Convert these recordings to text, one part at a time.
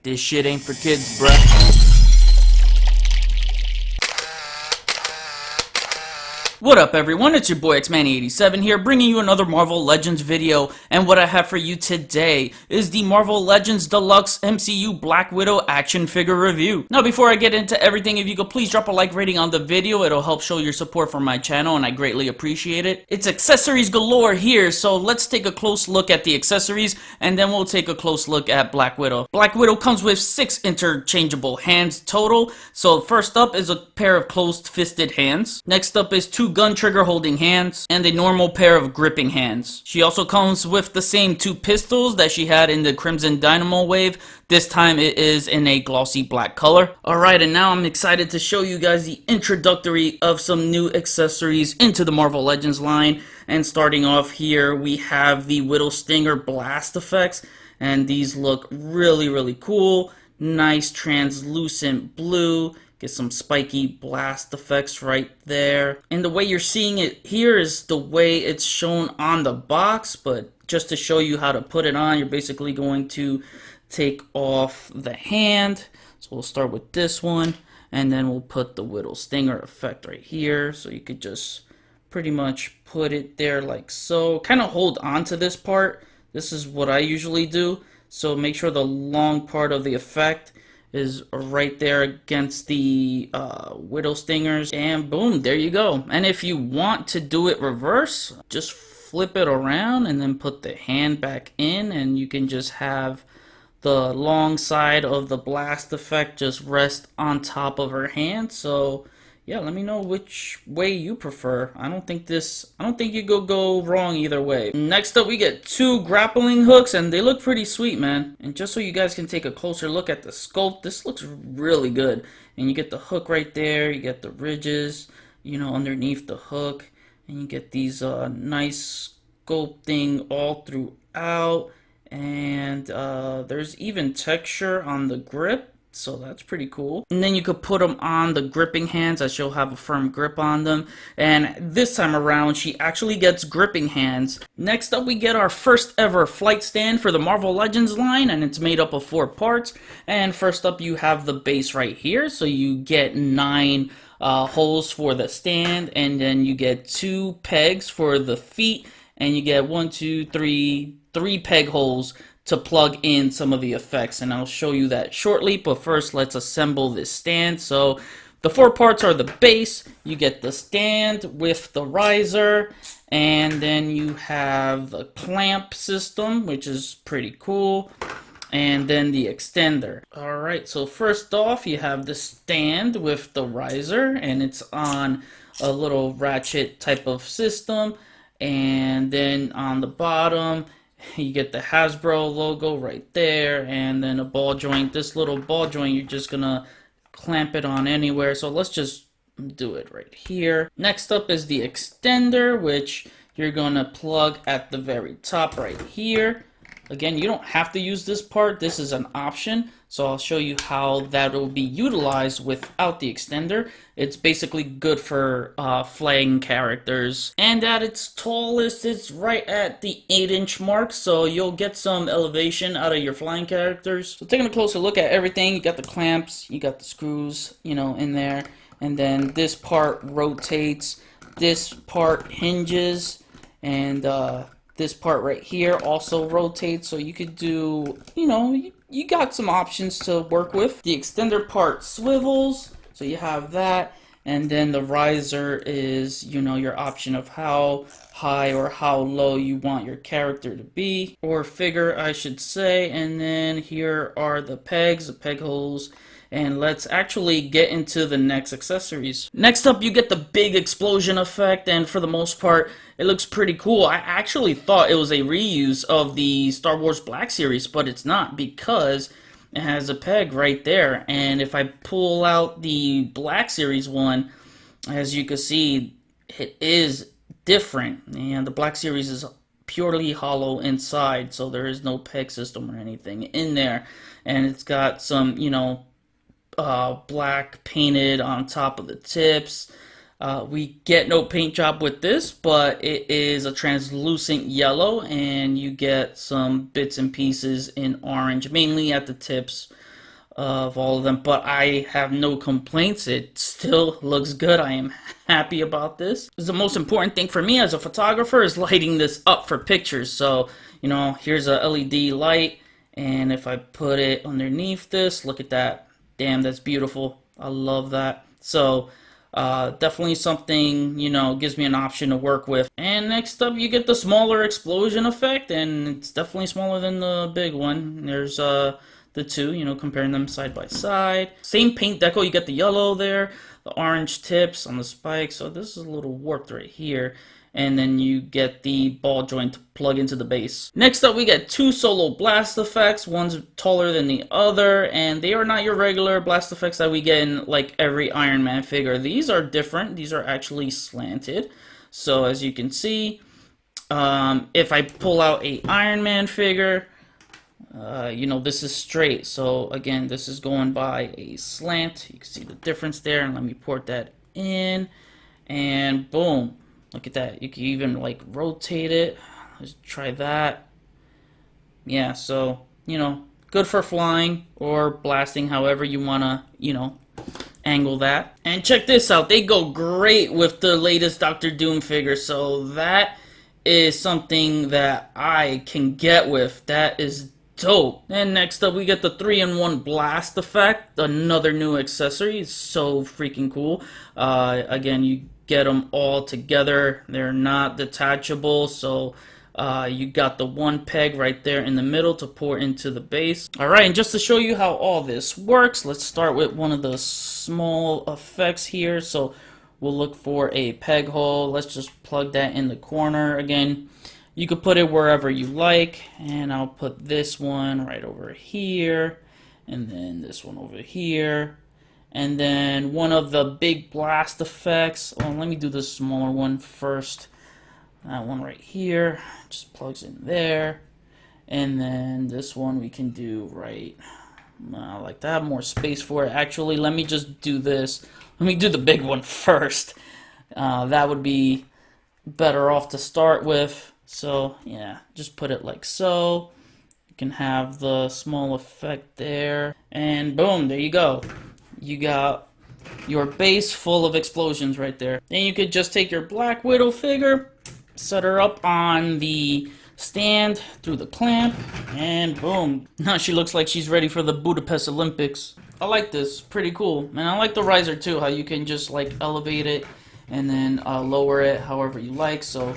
This shit ain't for kids, bruh. What up everyone, it's your boy Xmanny87 here, bringing you another Marvel Legends video, and what I have for you today is the Marvel Legends Deluxe MCU Black Widow action figure review. Now before I get into everything, if you could please drop a like rating on the video, it'll help show your support for my channel and I greatly appreciate it. It's accessories galore here, so let's take a close look at the accessories and then we'll take a close look at Black Widow. Black Widow comes with 6 interchangeable hands total, so first up is a pair of closed-fisted hands. Next up is 2 gun trigger holding hands and a normal pair of gripping hands. She also comes with the same 2 pistols that she had in the Crimson Dynamo wave. This time it is in a glossy black color. Alright, and now I'm excited to show you guys the introductory of some new accessories into the Marvel Legends line. And starting off here, we have the Widow Stinger blast effects, and these look really cool. Nice translucent blue. Get some spiky blast effects right there. And the way you're seeing it here is the way it's shown on the box, but just to show you how to put it on, you're basically going to take off the hand. So we'll start with this one, and then we'll put the Widow Stinger effect right here. So you could just pretty much put it there like so. Kind of hold on to this part. This is what I usually do. So make sure the long part of the effect is right there against the Widow Stingers, and boom, there you go. And if you want to do it reverse, just flip it around and then put the hand back in, and you can just have the long side of the blast effect just rest on top of her hand. So yeah, let me know which way you prefer. I don't think you could go wrong either way. Next up, we get 2 grappling hooks, and they look pretty sweet, man. And just so you guys can take a closer look at the sculpt, this looks really good. And you get the hook right there, you get the ridges, you know, underneath the hook, and you get these nice sculpting all throughout. And there's even texture on the grip. So that's pretty cool. And then you could put them on the gripping hands, as she'll have a firm grip on them. And this time around, she actually gets gripping hands. Next up, we get our first ever flight stand for the Marvel Legends line, and it's made up of 4 parts. And first up, you have the base right here. So you get 9 holes for the stand, and then you get 2 pegs for the feet, and you get 3 peg holes to plug in some of the effects, and I'll show you that shortly. But first, let's assemble this stand. So the 4 parts are the base, you get the stand with the riser, and then you have the clamp system, which is pretty cool, and then the extender. Alright, so first off, you have the stand with the riser, and it's on a little ratchet type of system, and then on the bottom you get the Hasbro logo right there, and then a ball joint. This little ball joint, you're just gonna clamp it on anywhere, so let's just do it right here. Next up is the extender, which you're gonna plug at the very top right here. Again, you don't have to use this part, this is an option, so I'll show you how that will be utilized without the extender. It's basically good for flying characters. And at its tallest, it's right at the 8-inch mark, so you'll get some elevation out of your flying characters. So taking a closer look at everything, you got the clamps, you got the screws, you know, in there, and then this part rotates, this part hinges, and this part right here also rotates, so you could do, you know, you got some options to work with. The extender part swivels, so you have that, and then the riser is, you know, your option of how high or how low you want your character to be, or figure, I should say. And then here are the pegs, the peg holes. And let's actually get into the next accessories. Next up, you get the big explosion effect, and for the most part, it looks pretty cool. I actually thought it was a reuse of the Star Wars Black Series, but it's not, because it has a peg right there. And if I pull out the Black Series one, as you can see, it is different. And the Black Series is purely hollow inside, so there is no peg system or anything in there. And it's got some, you know, black painted on top of the tips. We get no paint job with this, but it is a translucent yellow, and you get some bits and pieces in orange, mainly at the tips. of all of them, but I have no complaints. It still looks good. I am happy about this. The most important thing for me as a photographer is lighting this up for pictures. So, you know, here's a LED light, and if I put it underneath this, look at that. Damn, that's beautiful. I love that. So, definitely something, you know, gives me an option to work with. And next up, you get the smaller explosion effect, and it's definitely smaller than the big one. There's the two, you know, comparing them side by side. Same paint deco, you get the yellow there, the orange tips on the spikes. So this is a little warped right here. And then you get the ball joint to plug into the base. Next up, we get two solo blast effects. One's taller than the other, and they are not your regular blast effects that we get in like every Iron Man figure. These are different. These are actually slanted. So as you can see, if I pull out a Iron Man figure, you know, this is straight. So again, this is going by a slant. You can see the difference there, and let me port that in, and boom. Look at that. You can even like rotate it. Let's try that. Yeah, so, you know, good for flying or blasting, however you want to, you know, angle that. And check this out. They go great with the latest Doctor Doom figure. So that is something that I can get with. That is dope. And next up, we get the 3-in-1 blast effect. Another new accessory. It's so freaking cool. Again, you get them all together. They're not detachable, so you got the one peg right there in the middle to pour into the base. Alright, and just to show you how all this works, let's start with one of the small effects here. So we'll look for a peg hole. Let's just plug that in the corner. Again, you could put it wherever you like, and I'll put this one right over here, and then this one over here. And then one of the big blast effects. Oh, let me do the smaller one first. That one right here just plugs in there. And then this one we can do right like that. More space for it. Actually, let me just do this. Let me do the big one first. That would be better off to start with. So, yeah, just put it like so. You can have the small effect there. And boom, there you go. You got your base full of explosions right there. Then you could just take your Black Widow figure, set her up on the stand through the clamp, and boom. Now she looks like she's ready for the Budapest Olympics. I like this. Pretty cool. And I like the riser too, how you can just like elevate it and then lower it however you like. So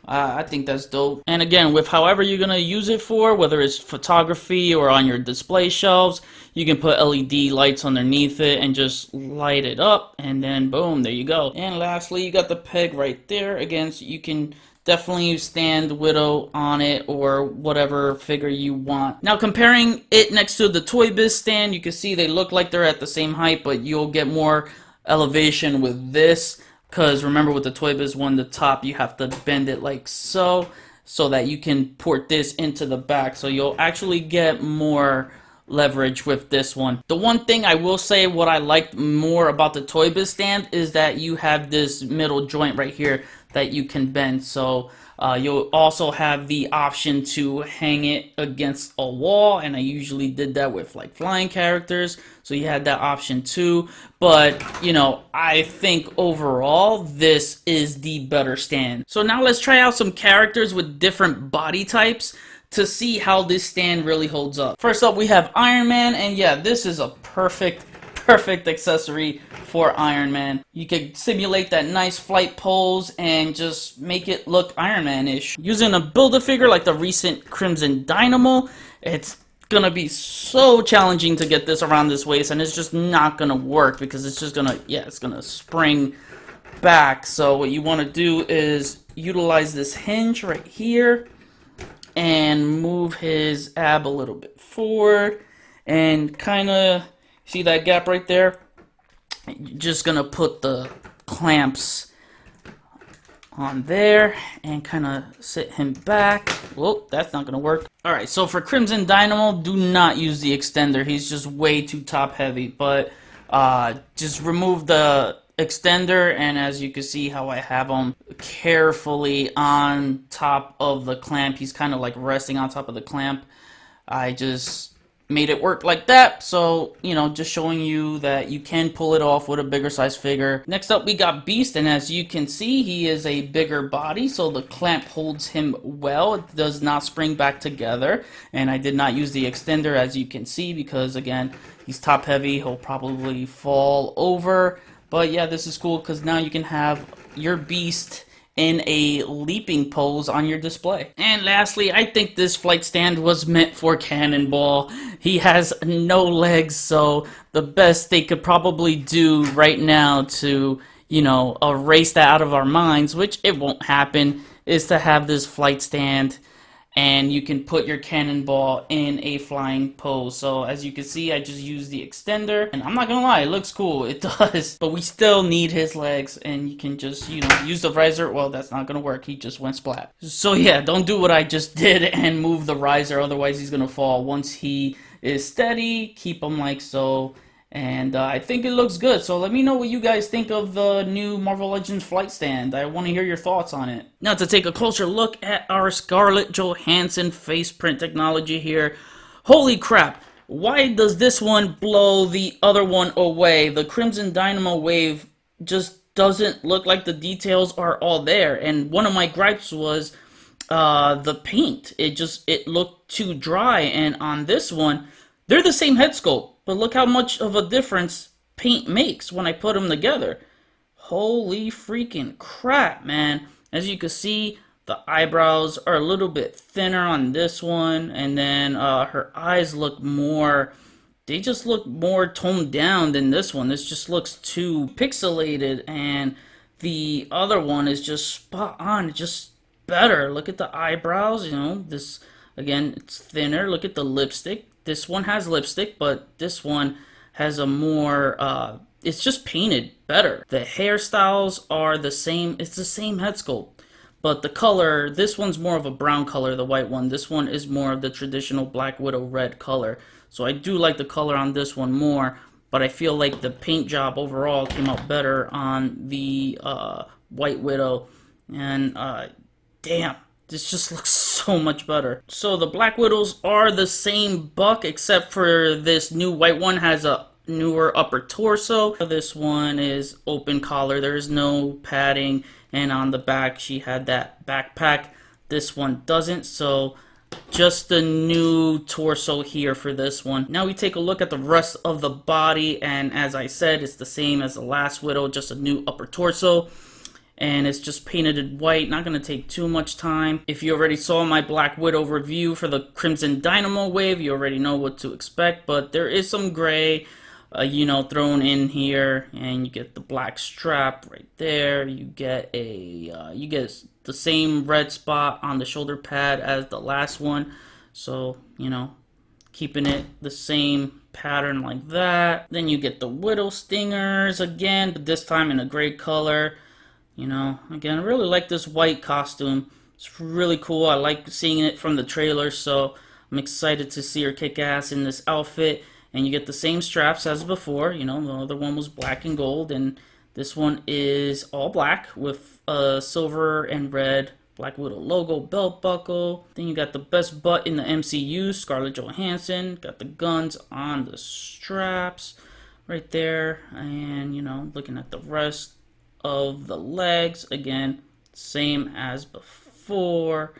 I think that's dope. And again, with however you're going to use it for, whether it's photography or on your display shelves, you can put LED lights underneath it and just light it up, and then boom, there you go. And lastly, you got the peg right there. Again, so you can definitely stand Widow on it or whatever figure you want. Now, comparing it next to the Toy Biz stand, you can see they look like they're at the same height, but you'll get more elevation with this. Because remember, with the Toy Biz one, the top, you have to bend it like so that you can port this into the back. So you'll actually get more leverage with this one. The one thing I will say, what I liked more about the Toy Biz stand is that you have this middle joint right here that you can bend. So you'll also have the option to hang it against a wall, and I usually did that with like flying characters, so you had that option too. But you know, I think overall this is the better stand. So now let's try out some characters with different body types to see how this stand really holds up. First up, we have Iron Man, and yeah, this is a perfect accessory for Iron Man. You can simulate that nice flight pose and just make it look Iron Man-ish. Using a Build-A-Figure like the recent Crimson Dynamo, it's gonna be so challenging to get this around this waist, and it's just not gonna work because it's just gonna, yeah, it's gonna spring back. So what you wanna do is utilize this hinge right here and move his ab a little bit forward, and kind of see that gap right there? You're just gonna put the clamps on there and kind of sit him back. Whoa, that's not gonna work. Alright, so for Crimson Dynamo, do not use the extender. He's just way too top heavy, but just remove the extender, and as you can see how I have him carefully on top of the clamp, he's kind of like resting on top of the clamp. I just made it work like that. So, you know, just showing you that you can pull it off with a bigger size figure. Next up, we got Beast, and as you can see, he is a bigger body, so the clamp holds him well. It does not spring back together, and I did not use the extender, as you can see, because again, he's top heavy. He'll probably fall over. But yeah, this is cool because now you can have your Beast in a leaping pose on your display. And lastly, I think this flight stand was meant for Cannonball. He has no legs, so the best they could probably do right now to, you know, erase that out of our minds, which it won't happen, is to have this flight stand and you can put your Cannonball in a flying pose. So as you can see, I just used the extender, and I'm not gonna lie, it looks cool, it does, but we still need his legs, and you can just, you know, use the riser. Well, that's not gonna work, he just went splat. So yeah, don't do what I just did and move the riser, otherwise he's gonna fall. Once he is steady, keep him like so. And I think it looks good, so let me know what you guys think of the new Marvel Legends flight stand. I want to hear your thoughts on it. Now to take a closer look at our Scarlett Johansson face print technology here. Holy crap, why does this one blow the other one away? The Crimson Dynamo wave just doesn't look like the details are all there. And one of my gripes was the paint. It looked too dry, and on this one, they're the same head sculpt. But look how much of a difference paint makes when I put them together. Holy freaking crap, man. As you can see, the eyebrows are a little bit thinner on this one. And then her eyes look more, they just look more toned down than this one. This just looks too pixelated. And the other one is just spot on, just better. Look at the eyebrows, you know, this, again, it's thinner. Look at the lipstick. This one has lipstick, but this one has a more, it's just painted better. The hairstyles are the same, it's the same head sculpt. But the color, this one's more of a brown color, the white one. This one is more of the traditional Black Widow red color. So I do like the color on this one more, but I feel like the paint job overall came out better on the White Widow. And damn. This just looks so much better. So the Black Widows are the same buck, except for this new white one has a newer upper torso. This one is open collar. There is no padding. And on the back, she had that backpack. This one doesn't. So just the new torso here for this one. Now we take a look at the rest of the body. And as I said, it's the same as the last Widow, just a new upper torso. And it's just painted in white, not going to take too much time. If you already saw my Black Widow review for the Crimson Dynamo wave, you already know what to expect, but there is some gray, you know, thrown in here, and you get the black strap right there. You get the same red spot on the shoulder pad as the last one, so, you know, keeping it the same pattern like that. Then you get the Widow stingers again, but this time in a gray color. You know, again, I really like this white costume. It's really cool. I like seeing it from the trailer, so I'm excited to see her kick ass in this outfit. And you get the same straps as before. You know, the other one was black and gold, and this one is all black with a silver and red Black Widow logo belt buckle. Then you got the best butt in the MCU, Scarlett Johansson. Got the guns on the straps right there. And, you know, looking at the rest of the legs, again, same as before,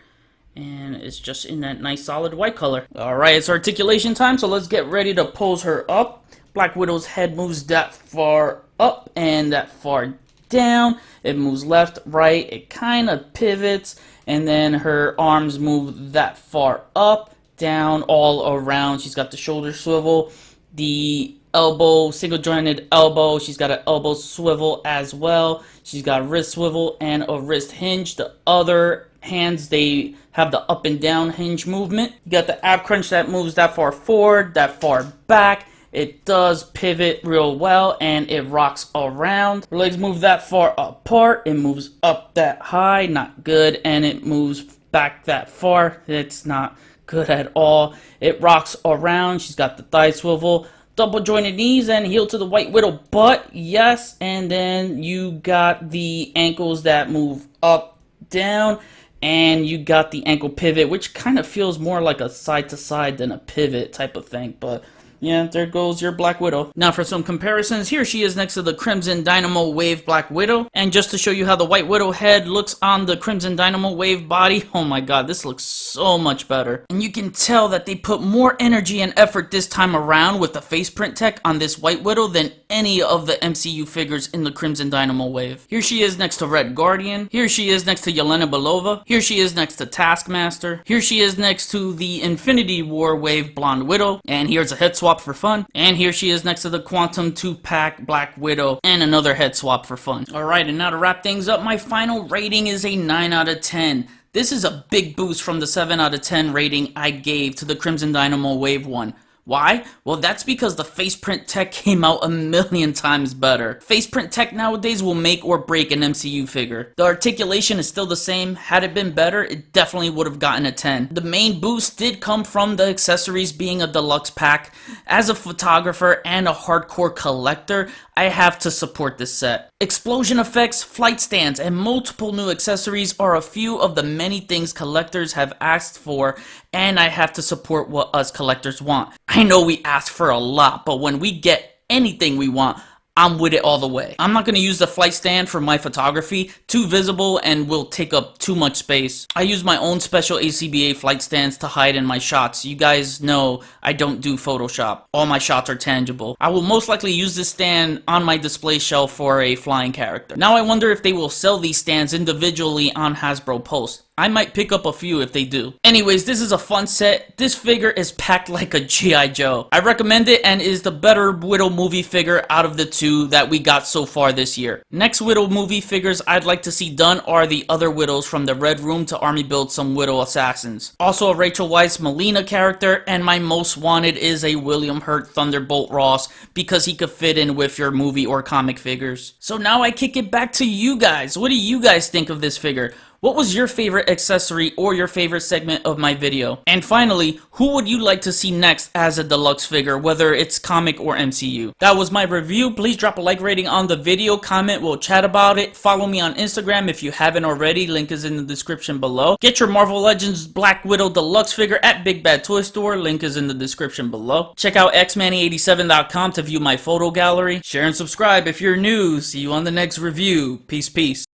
and it's just in that nice solid white color. Alright, it's articulation time, so let's get ready to pose her up. Black Widow's head moves that far up and that far down. It moves left, right, it kind of pivots, and then her arms move that far up, down, all around. She's got the shoulder swivel, the elbow, single jointed elbow. She's got an elbow swivel as well. She's got a wrist swivel and a wrist hinge. The other hands, they have the up and down hinge movement. You got the ab crunch that moves that far forward, that far back. It does pivot real well, and it rocks around. Her legs move that far apart. It moves up that high, not good, and it moves back that far. It's not good at all. It rocks around. She's got the thigh swivel, double jointed knees, and heel to the White Widow butt, yes. And then you got the ankles that move up, down, and you got the ankle pivot, which kind of feels more like a side to side than a pivot type of thing, but yeah, there goes your Black Widow. Now for some comparisons, here she is next to the Crimson Dynamo Wave Black Widow. And just to show you how the White Widow head looks on the Crimson Dynamo Wave body, oh my god, this looks so much better. And you can tell that they put more energy and effort this time around with the face print tech on this White Widow than any of the MCU figures in the Crimson Dynamo Wave. Here she is next to Red Guardian. Here she is next to Yelena Belova. Here she is next to Taskmaster. Here she is next to the Infinity War Wave Blonde Widow. And here's a head swap for fun. And here she is next to the Quantum 2-pack Black Widow and another head swap for fun. Alright, and now to wrap things up, my final rating is a 9 out of 10. This is a big boost from the 7 out of 10 rating I gave to the Crimson Dynamo Wave 1. Why? Well, that's because the face print tech came out a million times better. Face print tech nowadays will make or break an MCU figure. The articulation is still the same. Had it been better, it definitely would have gotten a 10. The main boost did come from the accessories being a deluxe pack. As a photographer and a hardcore collector, I have to support this set. Explosion effects, flight stands, and multiple new accessories are a few of the many things collectors have asked for, and I have to support what us collectors want. I know we ask for a lot, but when we get anything we want, I'm with it all the way. I'm not going to use the flight stand for my photography, too visible and will take up too much space. I use my own special ACBA flight stands to hide in my shots. You guys know I don't do Photoshop. All my shots are tangible. I will most likely use this stand on my display shelf for a flying character. Now I wonder if they will sell these stands individually on Hasbro Post. I might pick up a few if they do. Anyways, this is a fun set. This figure is packed like a G.I. Joe. I recommend it and is the better Widow movie figure out of the two that we got so far this year. Next Widow movie figures I'd like to see done are the other Widows from the Red Room to army build some Widow Assassins. Also a Rachel Weisz Melina character, and my most wanted is a William Hurt Thunderbolt Ross because he could fit in with your movie or comic figures. So now I kick it back to you guys. What do you guys think of this figure? What was your favorite accessory or your favorite segment of my video? And finally, who would you like to see next as a deluxe figure, whether it's comic or MCU? That was my review. Please drop a like rating on the video, comment, we'll chat about it. Follow me on Instagram if you haven't already, link is in the description below. Get your Marvel Legends Black Widow deluxe figure at Big Bad Toy Store, link is in the description below. Check out xmanny87.com to view my photo gallery. Share and subscribe if you're new. See you on the next review. Peace, peace.